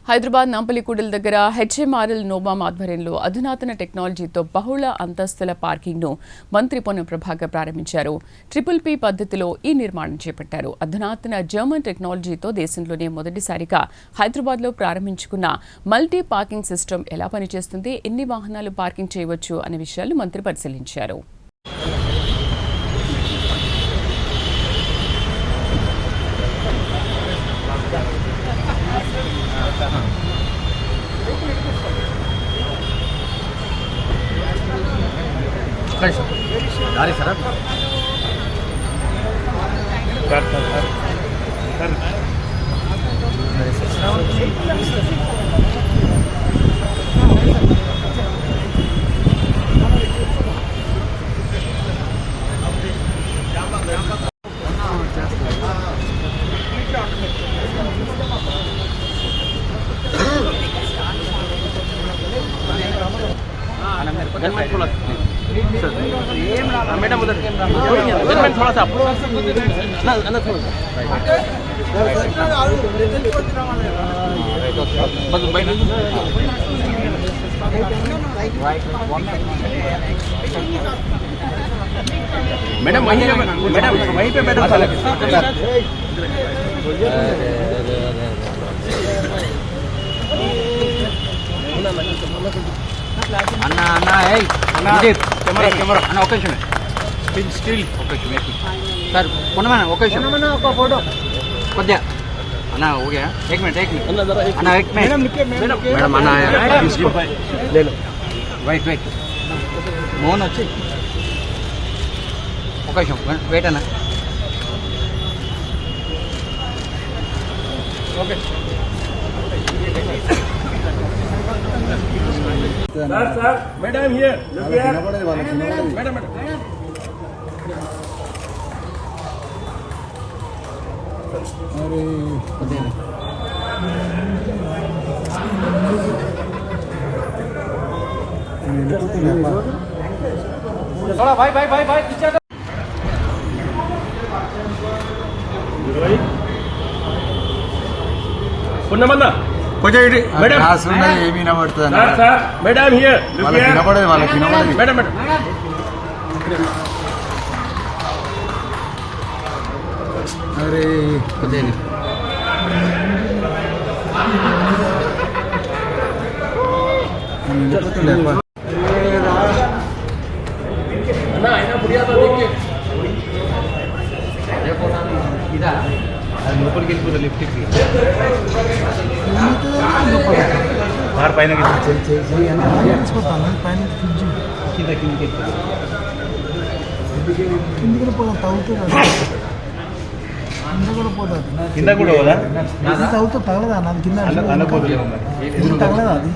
హైదరాబాద్ నాంపల్లిగూడెం దగ్గర హెచ్ఎంఆర్ఎల్ నోబామ్ ఆధ్వర్యంలో అధునాతన టెక్నాలజీతో బహుళ అంతస్తుల పార్కింగ్ను మంత్రి పొన్నం ప్రభాకర్ ప్రారంభించారు. ట్రిపుల్ పి పద్ధతిలో ఈ నిర్మాణం చేపట్టారు. అధునాతన జర్మన్ టెక్నాలజీతో దేశంలోనే మొదటిసారిగా హైదరాబాద్లో ప్రారంభించుకున్న మల్టీ పార్కింగ్ సిస్టమ్ ఎలా పనిచేస్తుంది, ఎన్ని వాహనాలు పార్కింగ్ చేయవచ్చు అనే విషయాలు మంత్రి పరిశీలించారు. मैडम उधर थोड़ा सा मैडम वहीं पे मैडम अन्ना अन्ना है कैमरा कैमरा अन्ना okay still still okay sir पुनः ओके फोटो కొద్దిగా అన్నా ఓకే एक मिनट అన్నా एक मिनट మేడం అన్నా ले लो వెయిట్ మోహన్ వచ్చి ఒక నిమిషం వెయిట్ అన్నా okay sir madam here madam थोड़ा भाई पीछे पुण्यमन्ना मैडम मैडम हियर मैडम अरे లోపలికి వెళ్ళిపోతా లిఫ్ట్ బార్ పైన కిందికి పోదాం తగ్గుతుంది కింద కూడా పోదా తగ్గుతూ తగలదా నాది కింద తగలదా అది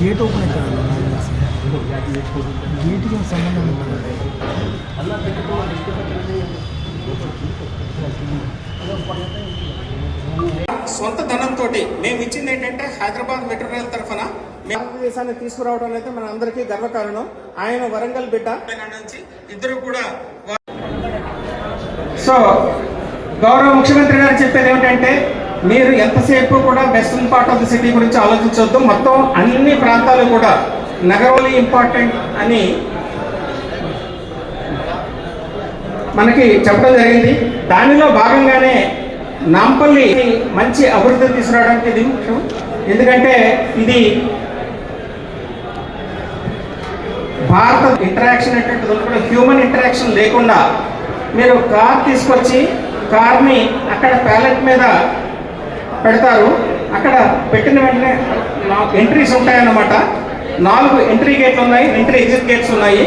గేట్ ఓపెన్ అవుతుంది గేట్కి సంబంధం సొంత ధనంతో మేము ఇచ్చింది ఏంటంటే హైదరాబాద్ మెట్రో రైల్ తరఫున భారతదేశాన్ని తీసుకురావడం అయితే మన అందరికీ గర్వకారణం. ఆయన వరంగల్ బిడ్డ నుంచి ఇద్దరు కూడా. సో గౌరవ ముఖ్యమంత్రి గారు చెప్పేది ఏమిటంటే మీరు ఎంతసేపు కూడా western part of the city గురించి ఆలోచించవద్దు, మొత్తం అన్ని ప్రాంతాలు కూడా నగరంలో ఇంపార్టెంట్ అని మనకి చెప్పడం జరిగింది. దానిలో భాగంగానే నాంపల్లి మంచి అభివృద్ధి తీసుకురావడానికి ఇది ముఖ్యం. ఎందుకంటే ఇది భారత ఇంటరాక్షన్ అంటే కూడా హ్యూమన్ ఇంటరాక్షన్ లేకుండా మీరు కార్ తీసుకొచ్చి కార్ని అక్కడ ప్యాలెట్ మీద పెడతారు. అక్కడ పెట్టిన వెంటనే ఎంట్రీస్ ఉంటాయన్నమాట. 4 ఎంట్రీ గేట్లు ఉన్నాయి, ఎంట్రీ ఎగ్జిట్ గేట్స్ ఉన్నాయి.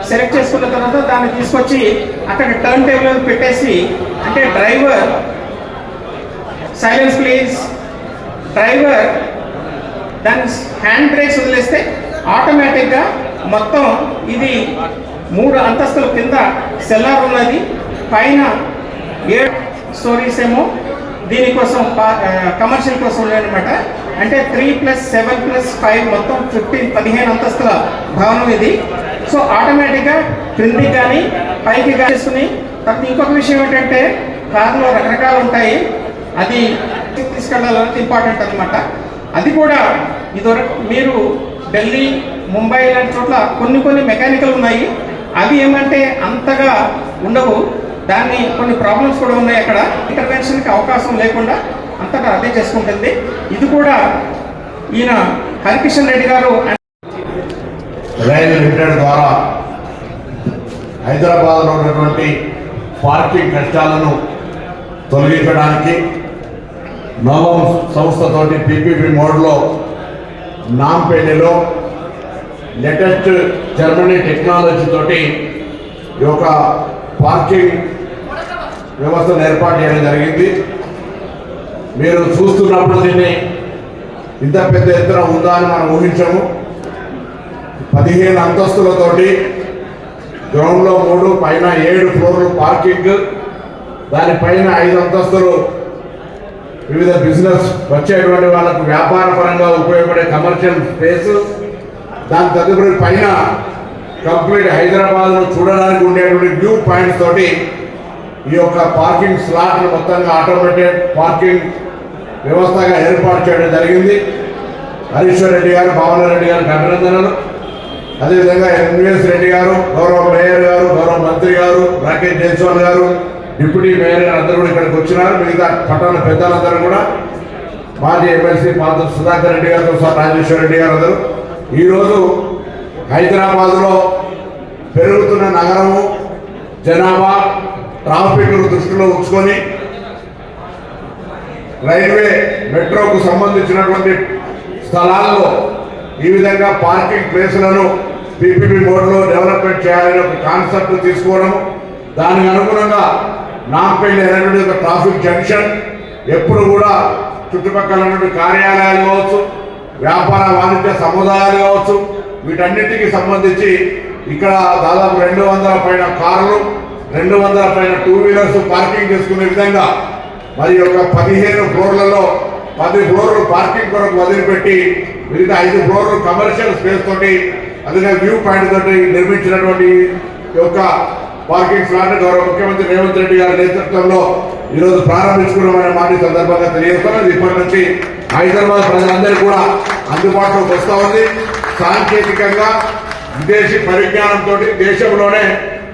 సెలెక్ట్ చేసుకున్న తర్వాత దాన్ని తీసుకొచ్చి అక్కడ టర్న్ టేబుల్ పెట్టేసి, అంటే డ్రైవర్ సైలెన్స్ ప్లీజ్, డ్రైవర్ దాని హ్యాండ్ బ్రేక్స్ వదిలేస్తే ఆటోమేటిక్గా మొత్తం ఇది 3 అంతస్తుల కింద సెల్లార్ ఉన్నది, పైన 7 స్టోరీస్ ఏమో దీనికోసం కమర్షియల్ కోసం ఉన్నాయన్నమాట. అంటే 3+7+5 మొత్తం 15 అంతస్తుల భవనం ఇది. సో ఆటోమేటిక్గా క్రిందికి కానీ పైకి చేసుకుని. తర్వాత ఇంకొక విషయం ఏంటంటే కార్లో రకరకాలు ఉంటాయి, అది తీసుకెళ్ళాలంటే ఇంపార్టెంట్ అనమాట. అది కూడా ఇదివరకు మీరు ఢిల్లీ, ముంబై లాంటి చోట్ల కొన్ని మెకానికల్ ఉన్నాయి, అవి ఏమంటే అంతగా ఉండవు, దాన్ని కొన్ని ప్రాబ్లమ్స్ కూడా ఉన్నాయి. అక్కడ ఇంటర్వెన్షన్కి అవకాశం లేకుండా అంతటా అదే చేసుకుంటుంది. ఇది కూడా ఈయన హరికిషన్ రెడ్డి గారు రైలు లిమిటెడ్ ద్వారా హైదరాబాద్లో ఉన్నటువంటి పార్కింగ్ కష్టాలను తొలగించడానికి నవం సంస్థతోటి పీపీపీ మోడ్లో నాంపేటలో లేటెస్ట్ జర్మనీ టెక్నాలజీ తోటి ఈ యొక్క పార్కింగ్ వ్యవస్థను ఏర్పాటు చేయడం జరిగింది. మీరు చూస్తున్నప్పుడు దీన్ని ఇంత పెద్ద ఎత్తున ఉందా అని మనం ఊహించాము. 15 అంతస్తులతోటి గ్రౌండ్లో 3, పైన 7 ఫ్లోర్లు పార్కింగ్, దానిపైన 5 అంతస్తులు వివిధ బిజినెస్ వచ్చేటువంటి వాళ్ళకు వ్యాపార పరంగా ఉపయోగపడే కమర్షియల్ స్పేస్, దాని తదుపరి పైన కంప్లీట్ హైదరాబాద్ను చూడడానికి ఉండేటువంటి వ్యూ పాయింట్స్ తోటి ఈ యొక్క పార్కింగ్ స్లాట్లు మొత్తంగా ఆటోమేటెడ్ పార్కింగ్ వ్యవస్థగా ఏర్పాటు చేయడం జరిగింది. హరీశ్వర్ రెడ్డి గారు, భావన రెడ్డి గారికి అభినందనలు. అదేవిధంగా ఎన్వీఎస్ రెడ్డి గారు, గౌరవ మేయర్ గారు, గౌరవ మంత్రి గారు, రాకేష్ జైస్వాల్ గారు, డిప్యూటీ మేయర్ గారు అందరూ కూడా ఇక్కడికి వచ్చినారు. మిగతా పట్టణ పెద్దలందరూ కూడా, మాజీ ఎమ్మెల్సీ పాత్ర సుధాకర్ రెడ్డి గారితో సహా రాజేశ్వర రెడ్డి గారు అందరూ. ఈరోజు హైదరాబాద్లో పెరుగుతున్న నగరము, జనాభా, ట్రాఫిక్ దృష్టిలో ఉంచుకొని రైల్వే మెట్రోకు సంబంధించినటువంటి స్థలాల్లో ఈ విధంగా పార్కింగ్ ప్లేసులను పీపీపీ మోడ్లో డెవలప్మెంట్ చేయాలని ఒక కాన్సెప్ట్ తీసుకోవడం, దానికి అనుగుణంగా నాంపల్లి అనేటువంటి ఒక ట్రాఫిక్ జంక్షన్ ఎప్పుడు కూడా చుట్టుపక్కల ఉన్నటువంటి కార్యాలయాలు కావచ్చు, వ్యాపార వాణిజ్య సముదాయాలు కావచ్చు, వీటన్నిటికీ సంబంధించి ఇక్కడ దాదాపు 200 పైన కార్లు, 200 పైన 2 వీలర్స్ పార్కింగ్ చేసుకునే విధంగా మరి యొక్క 15 ఫ్లోర్లలో 10 ఫ్లోర్లు పార్కింగ్ కొరకు వదిలిపెట్టి మిగతా 5 ఫ్లోర్లు కమర్షియల్ స్పేస్ తోటి అదే వ్యూ పాయింట్ తోటి నిర్మించినటువంటి యొక్క పార్కింగ్ స్లాట్ గౌరవ ముఖ్యమంత్రి రేవంత్ రెడ్డి గారి నేతృత్వంలో ఈరోజు ప్రారంభించుకున్నామనే మాట సందర్భంగా తెలియజేస్తాం. ఇప్పటి నుంచి హైదరాబాద్ ప్రజలందరికీ కూడా అందుబాటులోకి వస్తూ ఉంది. సాంకేతికంగా విదేశీ పరిజ్ఞానంతో దేశంలోనే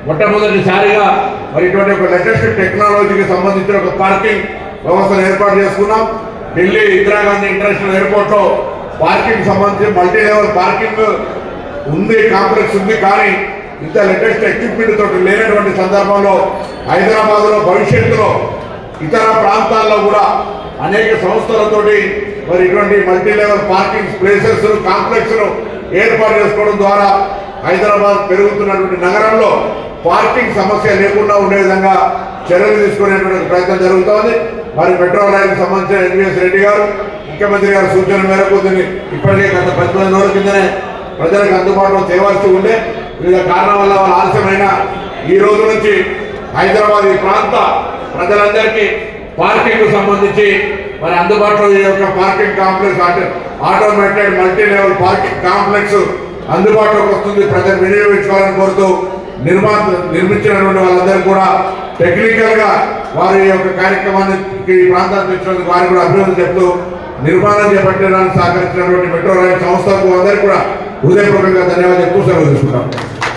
మొట్టమొదటిసారిగా మరి ఇటువంటి ఒక లేటెస్ట్ టెక్నాలజీకి సంబంధించిన ఒక పార్కింగ్ వ్యవస్థను ఏర్పాటు చేసుకున్నాం. ఢిల్లీ ఇందిరాగాంధీ ఇంటర్నేషనల్ ఎయిర్పోర్ట్ లో పార్కింగ్ సంబంధించి మల్టీ లెవెల్ పార్కింగ్ ఉంది, కాంప్లెక్స్ ఉంది, కానీ ఇంత లేటెస్ట్ ఎక్విప్మెంట్ తోటి లేనటువంటి సందర్భంలో హైదరాబాద్ లో భవిష్యత్తులో ఇతర ప్రాంతాల్లో కూడా అనేక సంస్థలతోటి మరి ఇటువంటి multi level parking places complex ను ఏర్పాటు చేసుకోవడం ద్వారా హైదరాబాద్ పెరుగుతున్నటువంటి నగరంలో పార్కింగ్ సమస్య లేకుండా ఉండే విధంగా చర్యలు తీసుకునేటువంటి ప్రయత్నం జరుగుతోంది. మరి మెట్రో రైలుకు సంబంధించిన ఎన్వీఎస్ రెడ్డి గారు ముఖ్యమంత్రి గారి సూచన మేరకు దీన్ని ఇప్పటికే గత 19 రోజుల కిందనే ప్రజలకు అందుబాటులో తేవాల్సి ఉండే వివిధ కారణాల వల్ల వాళ్ళు ఆలస్యమైన ఈ రోజు నుంచి హైదరాబాద్ ఈ ప్రాంత ప్రజలందరికీ పార్కింగ్ సంబంధించి మరి అందుబాటులో ఈ యొక్క parking complex automated multi level parking complex అందుబాటులోకి వస్తుంది. ప్రజలు వినియోగించుకోవాలని కోరుతూ నిర్మించినటువంటి వాళ్ళందరూ కూడా టెక్నికల్ గా వారి యొక్క కార్యక్రమానికి ఈ ప్రాంతానికి తెచ్చినందుకు వారికి కూడా అభినందన చెప్తూ నిర్మాణం చేపట్టడానికి సహకరించినటువంటి మెట్రో రైల్ సంస్థకు అందరికీ కూడా హృదయపూర్వకంగా ధన్యవాదాలు చెప్తూ సెలవు తీసుకుంటాం.